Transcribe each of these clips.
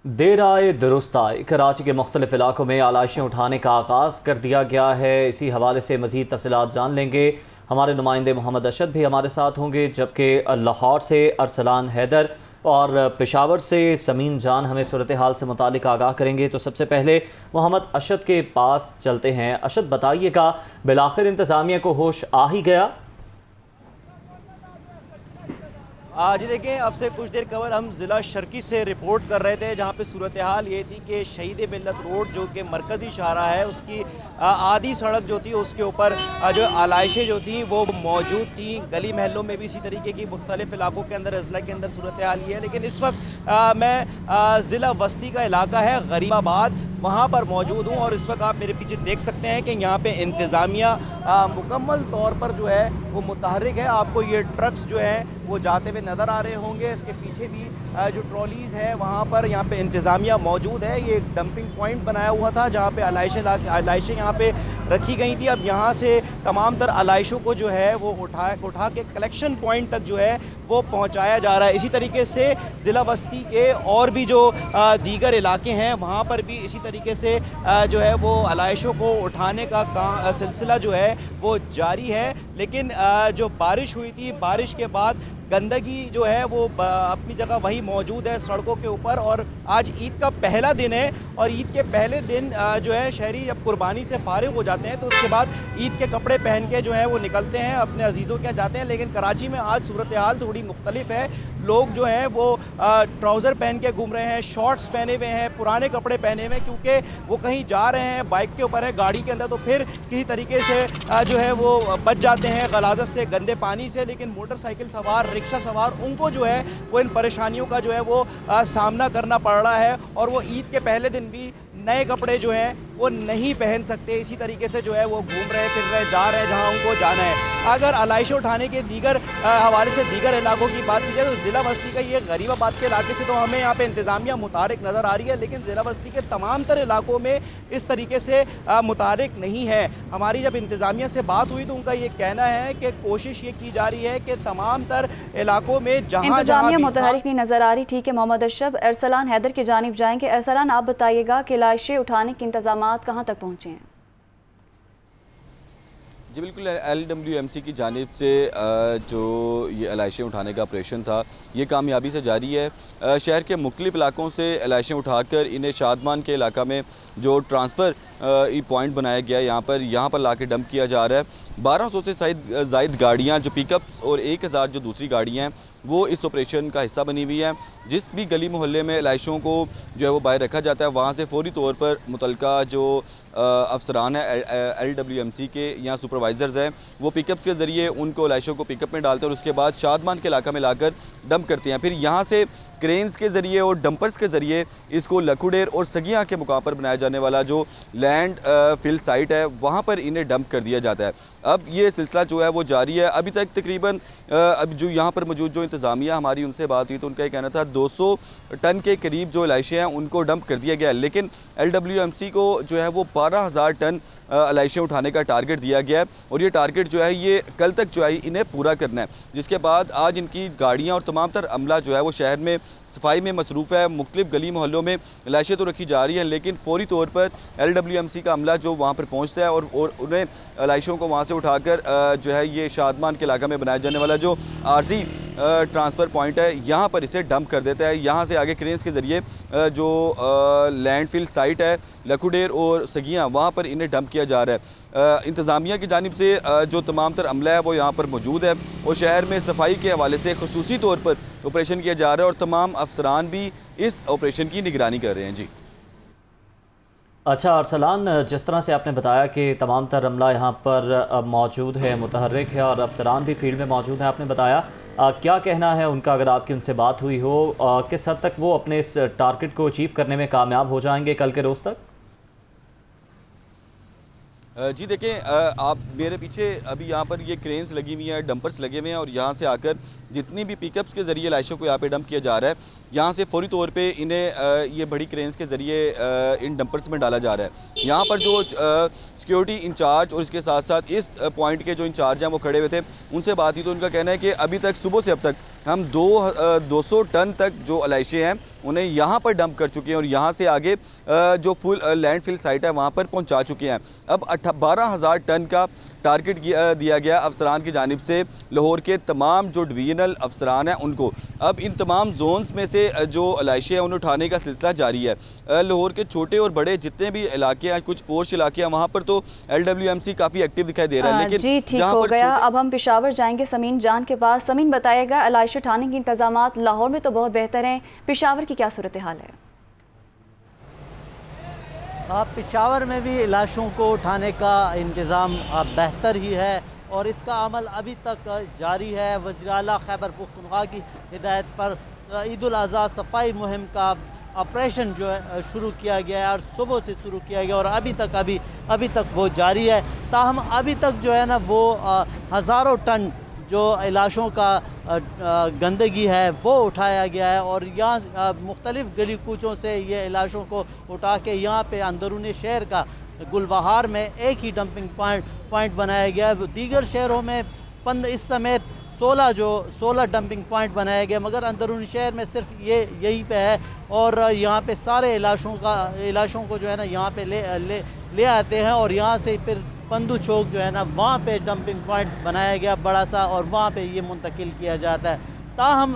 देर आए दुरुस्त आए, कराची के मुख्तलिफ इलाकों में आलाइशें उठाने का आगाज़ कर दिया गया है। इसी हवाले से मज़ीद तफसीलात जान लेंगे। हमारे नुमाइंदे मोहम्मद अशद भी हमारे साथ होंगे, जबकि लाहौर से अरसलान हैदर और पेशावर से समीम जान हमें सूरत हाल से मुतालिक आगाह करेंगे। तो सबसे पहले मोहम्मद अशद के पास चलते हैं। अशद, बताइएगा, बिलाखिर इंतज़ामिया को होश आ ही गया? जी देखें, अब से कुछ देर कवर हम ज़िला शर्की से रिपोर्ट कर रहे थे, जहाँ पे सूरत हाल ये थी कि शहीद मिल्लत रोड जो कि मरकज़ी शाहरा है, उसकी आधी सड़क जो थी उसके ऊपर जो आलाइशें जो थी वो मौजूद थी। गली महलों में भी इसी तरीके की मुख्तलिफ इलाकों के अंदर, अजला के अंदर सूरत हाल ये है। लेकिन इस वक्त मैं ज़िला वस्ती का इलाका है गरीबाबाद, वहाँ पर मौजूद हूँ। और इस वक्त आप मेरे पीछे देख सकते हैं कि यहाँ पे इंतज़ामिया मुकम्मल तौर पर जो है वो मुतहर्रिक है। आपको ये ट्रक्स जो हैं वो जाते हुए नज़र आ रहे होंगे। इसके पीछे भी जो ट्रॉलीज़ हैं वहाँ पर यहाँ पे इंतज़ामिया मौजूद है। ये एक डंपिंग पॉइंट बनाया हुआ था जहाँ पे आलाइशें यहाँ पे रखी गई थी। अब यहाँ से तमाम तर आलाइशों को जो है वो उठा के कलेक्शन पॉइंट तक जो है वो पहुँचाया जा रहा है। इसी तरीके से ज़िला बस्ती के और भी जो दीगर इलाके हैं वहाँ पर भी इसी तरीके से जो है वो आलाइशों को उठाने का सिलसिला जो है वो जारी है। लेकिन जो बारिश हुई थी, बारिश के बाद गंदगी जो है वो अपनी जगह वहीं मौजूद है सड़कों के ऊपर। और आज ईद का पहला दिन है और ईद के पहले दिन जो है शहरी जब कुर्बानी से फारिग हो जाते हैं तो उसके बाद ईद के कपड़े पहन के जो है वो निकलते हैं, अपने अजीज़ों के यहाँ जाते हैं। लेकिन कराची में आज सूरत हाल थोड़ी मुख्तलिफ है। लोग जो हैं वो ट्राउज़र पहन के घूम रहे हैं, शॉर्ट्स पहने हुए हैं, पुराने कपड़े पहने हुए हैं, क्योंकि वो कहीं जा रहे हैं, बाइक के ऊपर है, गाड़ी के अंदर, तो फिर किसी तरीके से जो है वो बच जाते हैं गलाजत से, गंदे पानी से। लेकिन मोटरसाइकिल सवार, रिक्शा सवार, उनको जो है वो इन परेशानियों का जो है वो सामना करना पड़ रहा है। और वो ईद के पहले दिन भी नए कपड़े जो हैं वो नहीं पहन सकते। इसी तरीके से जो है वो घूम रहे, फिर रहे, जा रहे जहाँ उनको जाना है। अगर आलाइशें उठाने के दीगर हवाले से दीगर इलाकों की बात की जाए तो ज़िला बस्ती का ये गरीबाबाद के इलाके से तो हमें यहाँ पे इंतज़ामिया मुतारिक नज़र आ रही है। लेकिन ज़िला बस्ती के तमाम तर इलाकों में इस तरीके से मुतारिक नहीं है। हमारी जब इंतज़ामिया से बात हुई तो उनका ये कहना है कि कोशिश ये की जा रही है कि तमाम तर इलाकों में जहाँ जहाँ मुतारिक नहीं नज़र आ रही। ठीक है मोहम्मद अशरफ, अरसलान हैदर की जानिब जाएंगे। अरसलान, आप बताइएगा कि आलाइशें उठाने के इंतजाम कहाँ तक पहुँचे हैं? जी बिल्कुल, LWMC की जानिब से जो ये आलाइशें उठाने का ऑपरेशन था ये कामयाबी से जारी है। शहर के मुख्तलिफ इलाकों से आलाइशें उठाकर इन्हें शादमान के इलाका में जो ट्रांसफ़र पॉइंट बनाया गया है यहाँ पर ला के डंप किया जा रहा है। 1200 से ज़ायद गाड़ियाँ जो पिकअप्स और 1000 जो दूसरी गाड़ियाँ हैं वो इस ऑपरेशन का हिस्सा बनी हुई हैं। जिस भी गली मोहल्ले में आलाइशों को जो है वो बाहर रखा जाता है वहाँ से फ़ौरी तौर पर मुतलका जो अफसरान है LWMC के या सुपरवाइज़र्स हैं वो पिकअप्स के ज़रिए उनको आलाइशों को पिकअप में डालते हैं और उसके बाद शादमान के इलाका में लाकर डंप करते हैं। फिर यहाँ से क्रेन्स के ज़रिए और डंपर्स के ज़रिए इसको लकुडेर और सगिया के मुकाम पर बनाया जाने वाला जो लैंड फिल साइट है वहाँ पर इन्हें डंप कर दिया जाता है। अब ये सिलसिला जो है वो जारी है। अभी तक तकरीबन अब जो यहाँ पर मौजूद जो इंतज़ामिया हमारी उनसे बात हुई तो उनका ये कहना था 200 टन के करीब जो आलाइशें हैं उनको डंप कर दिया गया है। लेकिन LWMC को जो है वो 12,000 टन आलाइशें उठाने का टारगेट दिया गया है और ये टारगेट जो है ये कल तक जो है इन्हें पूरा करना है। जिसके बाद आज इनकी गाड़ियाँ और तमाम तर अमला जो है वो शहर में सफाई में मसरूफ़ है। मुख्तलिफ गली मोहल्लों में आलाइशें तो रखी जा रही हैं लेकिन फ़ौरी तौर पर LWMC का अमला जो वहाँ पर पहुँचता है और उन्हें आलाइशों को वहाँ से उठाकर जो है ये शादमान के इलाका में बनाया जाने वाला जो आर्जी ट्रांसफ़र पॉइंट है यहाँ पर इसे डंप कर देता है। यहाँ से आगे क्रेन्स के ज़रिए जो लैंडफिल साइट है लकुडेर और सगिया वहाँ पर इन्हें डंप किया जा रहा है। इंतज़ामिया की जानिब से जो तमाम तर अमला है वो यहाँ पर मौजूद है और शहर में सफाई के हवाले से खुसूसी तौर पर ऑपरेशन किया जा रहा है और तमाम अफसरान भी इस ऑपरेशन की निगरानी कर रहे हैं। जी अच्छा अरसलान, जिस तरह से आपने बताया कि तमाम तर अमला यहाँ पर मौजूद है, मुतहर्रिक है और अफसरान भी फील्ड में मौजूद हैं, आपने बताया क्या कहना है उनका अगर आपकी उनसे बात हुई हो, किस हद तक वो अपने इस टारगेट को अचीव करने में कामयाब हो जाएंगे कल के रोज़ तक? जी देखें, आप मेरे पीछे अभी यहाँ पर ये क्रेन्स लगी हुई हैं, डंपर्स लगे हुए हैं और यहाँ से आकर जितनी भी पिकअप्स के ज़रिए लाशों को यहाँ पे डंप किया जा रहा है, यहाँ से फौरी तौर पे इन्हें ये बड़ी क्रेन्स के ज़रिए इन डंपर्स में डाला जा रहा है। यहाँ पर जो सिक्योरिटी इंचार्ज और इसके साथ साथ इस पॉइंट के जो इंचार्ज हैं वो खड़े हुए थे, उनसे बात हुई तो उनका कहना है कि अभी तक सुबह से अब तक हम 200 टन तक जो अलाइशे हैं उन्हें यहाँ पर डंप कर चुके हैं और यहाँ से आगे जो फुल लैंडफिल साइट है वहाँ पर पहुँचा चुके हैं। अब 12,000 टन का टारगेट दिया गया अफसरान की जानिब से, लाहौर के तमाम जो डिवीजनल अफसरान हैं उनको। अब इन तमाम जोन्स में से जो अलाइशे हैं उन्हें उठाने का सिलसिला जारी है। लाहौर के छोटे और बड़े जितने भी इलाके हैं, कुछ पोश इलाके हैं, वहाँ पर तो LWMC काफ़ी एक्टिव दिखाई दे रहा है। लेकिन जी ठीक हो गया। अब हम पेशावर जाएंगे समीन जान के पास। समीन बताइएगा, अलाइशे उठाने के इंतजामात लाहौर में तो बहुत बेहतर हैं, पेशावर की क्या सूरत हाल है? पेशावर में भी लाशों को उठाने का इंतज़ाम बेहतर ही है और इसका अमल अभी तक जारी है। वज़ीर आला खैबर पख्तूनख्वा की हिदायत पर ईद उल अज़हा सफाई मुहिम का ऑपरेशन जो है शुरू किया गया है और सुबह से शुरू किया गया और अभी तक वो जारी है। ताहम अभी तक जो है ना वो हज़ारों टन जो लाशों का गंदगी है वो उठाया गया है और यहाँ मुख्तलिफ़ गली कूचों से ये लाशों को उठा के यहाँ पे अंदरूनी शहर का गुलबहार में एक ही डंपिंग पॉइंट बनाया गया है। दीगर शहरों में इस समेत 16 डंपिंग पॉइंट बनाया गया, मगर अंदरूनी शहर में सिर्फ यही पे है और यहाँ पे सारे लाशों को जो है ना यहाँ पे ले आते हैं और यहाँ से फिर पंदू चौक जो है ना वहाँ पे डंपिंग पॉइंट बनाया गया बड़ा सा और वहाँ पे ये मुंतकिल किया जाता है। ताहम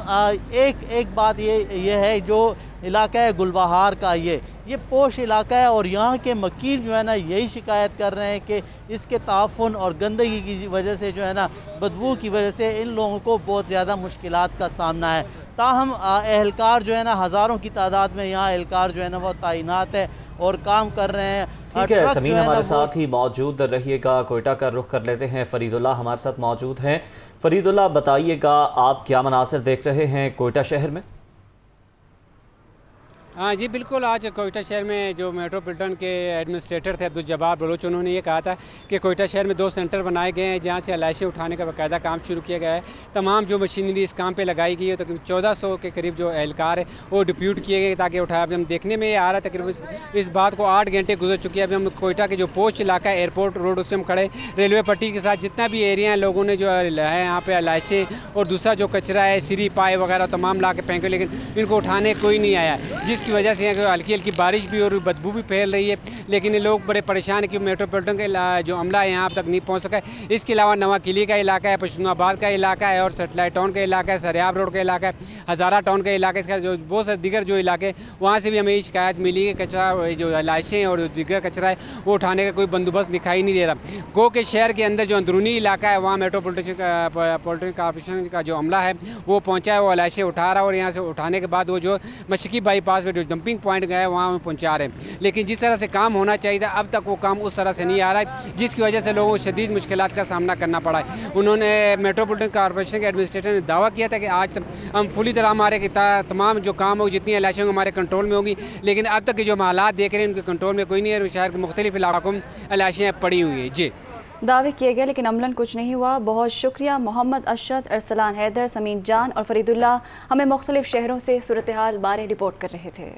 एक बात ये है, जो इलाका है गुलबहार का ये पोश इलाका है और यहाँ के मकीन जो है ना यही शिकायत कर रहे हैं कि इसके ताफुन और गंदगी की वजह से जो है ना बदबू की वजह से इन लोगों को बहुत ज़्यादा मुश्किलात का सामना है। ताहम एहलकार जो है ना हज़ारों की तादाद में यहाँ एहलकार जो है ना वो तैनात है और काम कर रहे हैं। ठीक है समीन, हमारे साथ ही मौजूद रहिएगा। कोयटा का रुख कर लेते हैं, फरीदुल्लाह हमारे साथ मौजूद हैं। फरीदुल्लाह बताइएगा, आप क्या मनासिर देख रहे हैं कोयटा शहर में? हाँ जी बिल्कुल, आज कोयटा शहर में जो मेट्रोपॉलिटन के एडमिनिस्ट्रेटर थे अब्दुल जब्बार बलोच, उन्होंने ये कहा था कि कोयटा शहर में 2 सेंटर बनाए गए हैं जहाँ से अलाइशे उठाने का बाकायदा काम शुरू किया गया है। तमाम जो मशीनरी इस काम पे लगाई गई है, तकरीबन 1400 के करीब जो एहलकार है वो डिप्यूट किए गए ताकि उठाया। अभी हम देखने में आ रहा है तकरीबन इस बात को 8 घंटे गुजर चुके हैं। अभी हम कोयटा के जो पोस्ट इलाका है एयरपोर्ट रोड, उसमें हम खड़े, रेलवे पट्टी के साथ जितना भी एरिया है लोगों ने जो है यहाँ पे अलाइशे और दूसरा जो कचरा है सीरी पाए वगैरह तमाम ला के फेंके, लेकिन इनको उठाने कोई नहीं आया, जिसकी वजह से यहाँ हल्की हल्की बारिश भी और बदबू भी फैल रही है। लेकिन ये लोग बड़े परेशान हैं कि मेट्रोपॉलिटन का जो अमला है यहाँ तक नहीं पहुँच सका है। इसके अलावा नवा किली का इलाका है, पश्चिमाबाद का इलाका है और सेटेलाइट टाउन का इलाका है, सरियाब रोड का इलाका है, हज़ारा टाउन का इलाका है, इसका जो बहुत से दीगर जो इलाके वहाँ से भी हमें ये शिकायत मिली है कचरा जो लाशें और दीगर कचरा है वो उठाने का कोई बंदोबस्त दिखाई नहीं दे रहा। गो के शहर के अंदर जो अंदरूनी इलाका है वहाँ मेट्रोपॉलिटन कॉर्पोरेशन का जो अमला है वो पहुँचा है, वो लाशें उठा रहा है और यहाँ से उठाने के बाद वो जो मशरकी बाईपास में जो डंपिंग पॉइंट गए वहाँ पहुँचा रहे हैं। लेकिन जिस तरह से काम होना चाहिए था अब तक वो काम उस तरह से नहीं आ रहा है, जिसकी वजह से लोगों को शदीद मुश्किलात का सामना करना पड़ा है। उन्होंने मेट्रोपॉलिटन कॉर्पोरेशन के एडमिनिस्ट्रेटर ने दावा किया था कि आज हम फुली तरह हमारे तमाम जो काम होगी, जितनी अलाइशें हमारे कंट्रोल में होगी, लेकिन अब तक के जो हालात देख रहे हैं उनके कंट्रोल में कोई नहीं है। शहर के मुख्तलिफ इलाकों में अलाइशें पड़ी हुई हैं। जी दावे किए गए लेकिन अमलन कुछ नहीं हुआ। बहुत शुक्रिया मोहम्मद अरशद, अरसलान हैदर, समीन जान और फरीदुल्लाह हमें मुख्तलिफ शहरों से सूरत हाल बारे रिपोर्ट कर रहे थे।